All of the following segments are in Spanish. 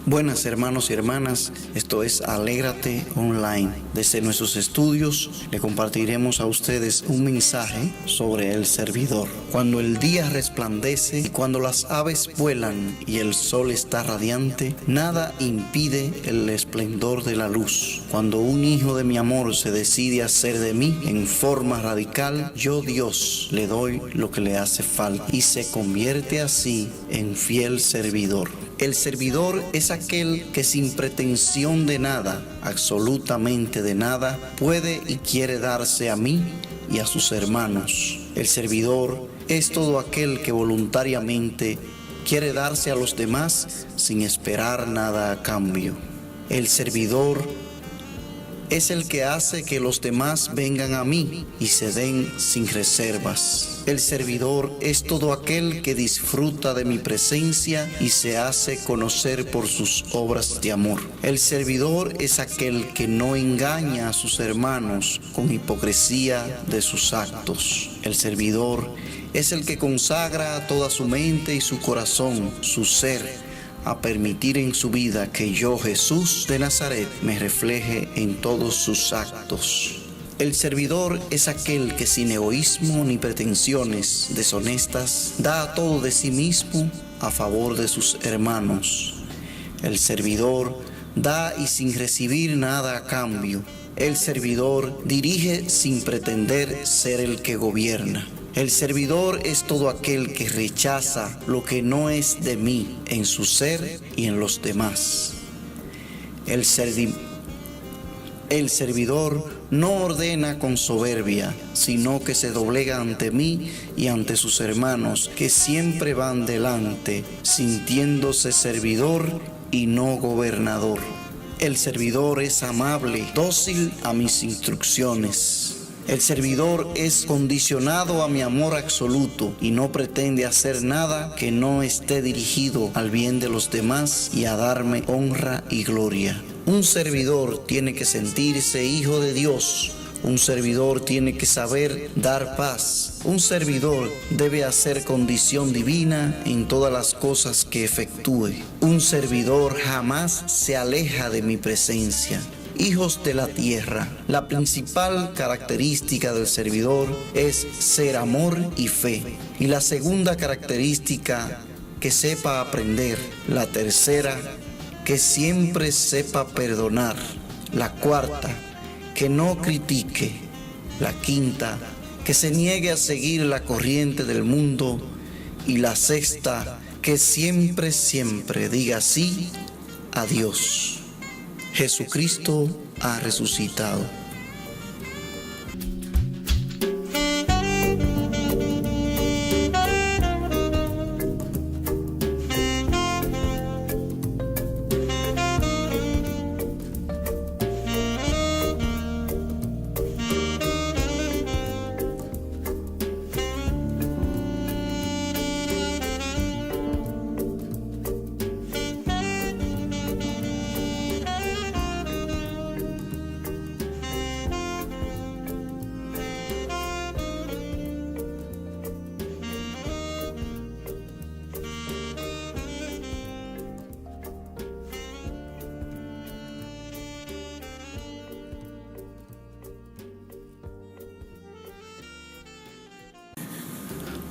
Buenas hermanos y hermanas, esto es Alégrate Online. Desde nuestros estudios le compartiremos a ustedes un mensaje sobre el servidor. Cuando el día resplandece y cuando las aves vuelan y el sol está radiante, nada impide el esplendor de la luz. Cuando un hijo de mi amor se decide hacer de mí en forma radical, yo Dios le doy lo que le hace falta y se convierte así en fiel servidor. El servidor es aquel que sin pretensión de nada, absolutamente de nada, puede y quiere darse a mí y a sus hermanos. El servidor es todo aquel que voluntariamente quiere darse a los demás sin esperar nada a cambio. El servidor es el que hace que los demás vengan a mí y se den sin reservas. El servidor es todo aquel que disfruta de mi presencia y se hace conocer por sus obras de amor. El servidor es aquel que no engaña a sus hermanos con hipocresía de sus actos. El servidor es el que consagra toda su mente y su corazón, su ser, a permitir en su vida que yo, Jesús de Nazaret, me refleje en todos sus actos. El servidor es aquel que sin egoísmo ni pretensiones deshonestas da todo de sí mismo a favor de sus hermanos. El servidor da y sin recibir nada a cambio. El servidor dirige sin pretender ser el que gobierna. El servidor es todo aquel que rechaza lo que no es de mí en su ser y en los demás. El servidor no ordena con soberbia, sino que se doblega ante mí y ante sus hermanos, que siempre van delante, sintiéndose servidor y no gobernador. El servidor es amable, dócil a mis instrucciones. El servidor es condicionado a mi amor absoluto y no pretende hacer nada que no esté dirigido al bien de los demás y a darme honra y gloria. Un servidor tiene que sentirse hijo de Dios. Un servidor tiene que saber dar paz. Un servidor debe hacer condición divina en todas las cosas que efectúe. Un servidor jamás se aleja de mi presencia. Hijos de la tierra, la principal característica del servidor es ser amor y fe. Y la segunda característica, que sepa aprender. La tercera, que siempre sepa perdonar. La cuarta, que no critique. La quinta, que se niegue a seguir la corriente del mundo. Y la sexta, que siempre diga sí a Dios. Jesucristo ha resucitado.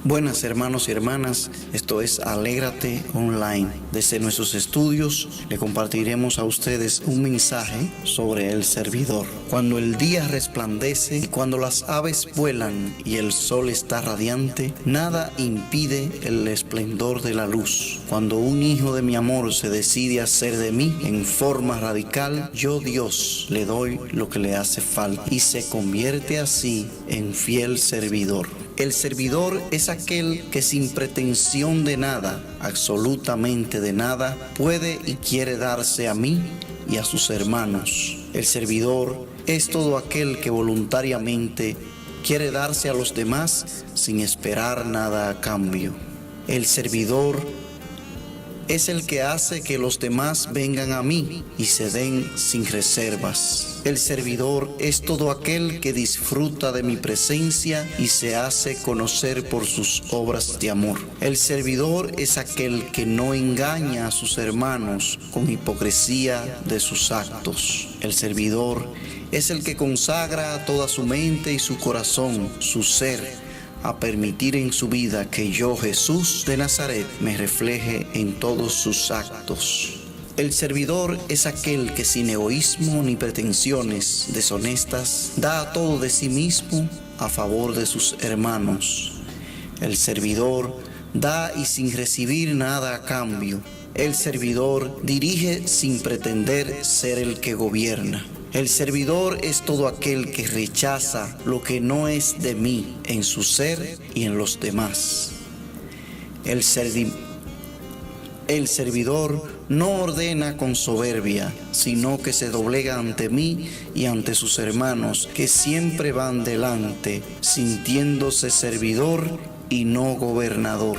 Buenas hermanos y hermanas, esto es Alégrate Online. Desde nuestros estudios le compartiremos a ustedes un mensaje sobre el servidor. Cuando el día resplandece y cuando las aves vuelan y el sol está radiante, nada impide el esplendor de la luz. Cuando un hijo de mi amor se decide hacer de mí en forma radical, yo Dios le doy lo que le hace falta y se convierte así en fiel servidor. El servidor es aquel que sin pretensión de nada, absolutamente de nada, puede y quiere darse a mí y a sus hermanos. El servidor es todo aquel que voluntariamente quiere darse a los demás sin esperar nada a cambio. El servidor es el que hace que los demás vengan a mí y se den sin reservas. El servidor es todo aquel que disfruta de mi presencia y se hace conocer por sus obras de amor. El servidor es aquel que no engaña a sus hermanos con hipocresía de sus actos. El servidor es el que consagra toda su mente y su corazón, su ser, a permitir en su vida que yo, Jesús de Nazaret, me refleje en todos sus actos. El servidor es aquel que sin egoísmo ni pretensiones deshonestas da todo de sí mismo a favor de sus hermanos. El servidor da y sin recibir nada a cambio. El servidor dirige sin pretender ser el que gobierna. El servidor es todo aquel que rechaza lo que no es de mí en su ser y en los demás. El servidor no ordena con soberbia, sino que se doblega ante mí y ante sus hermanos, que siempre van delante, sintiéndose servidor y no gobernador.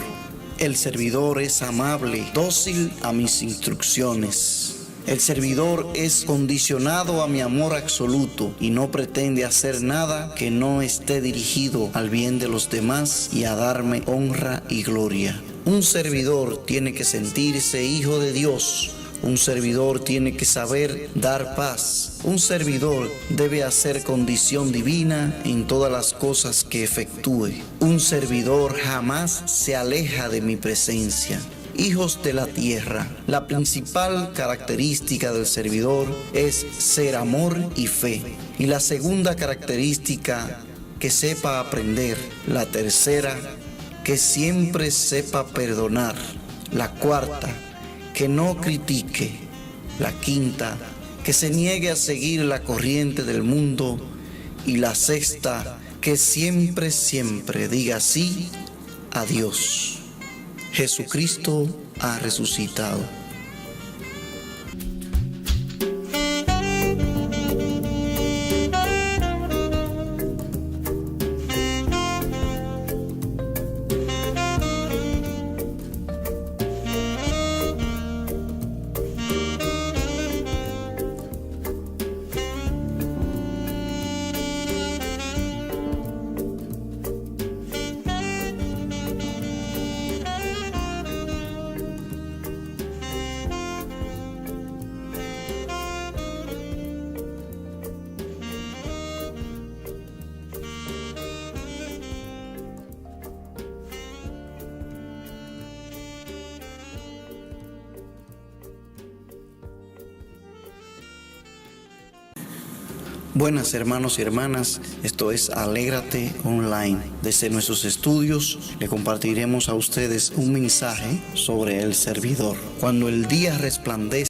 El servidor es amable, dócil a mis instrucciones. El servidor es condicionado a mi amor absoluto y no pretende hacer nada que no esté dirigido al bien de los demás y a darme honra y gloria. Un servidor tiene que sentirse hijo de Dios. Un servidor tiene que saber dar paz. Un servidor debe hacer condición divina en todas las cosas que efectúe. Un servidor jamás se aleja de mi presencia. Hijos de la tierra, la principal característica del servidor es ser amor y fe. Y la segunda característica, que sepa aprender. La tercera, que siempre sepa perdonar. La cuarta, que no critique. La quinta, que se niegue a seguir la corriente del mundo. Y la sexta, que siempre diga sí a Dios. Jesucristo ha resucitado. Buenas hermanos y hermanas, esto es Alégrate Online. Desde nuestros estudios le compartiremos a ustedes un mensaje sobre el servidor. Cuando el día resplandece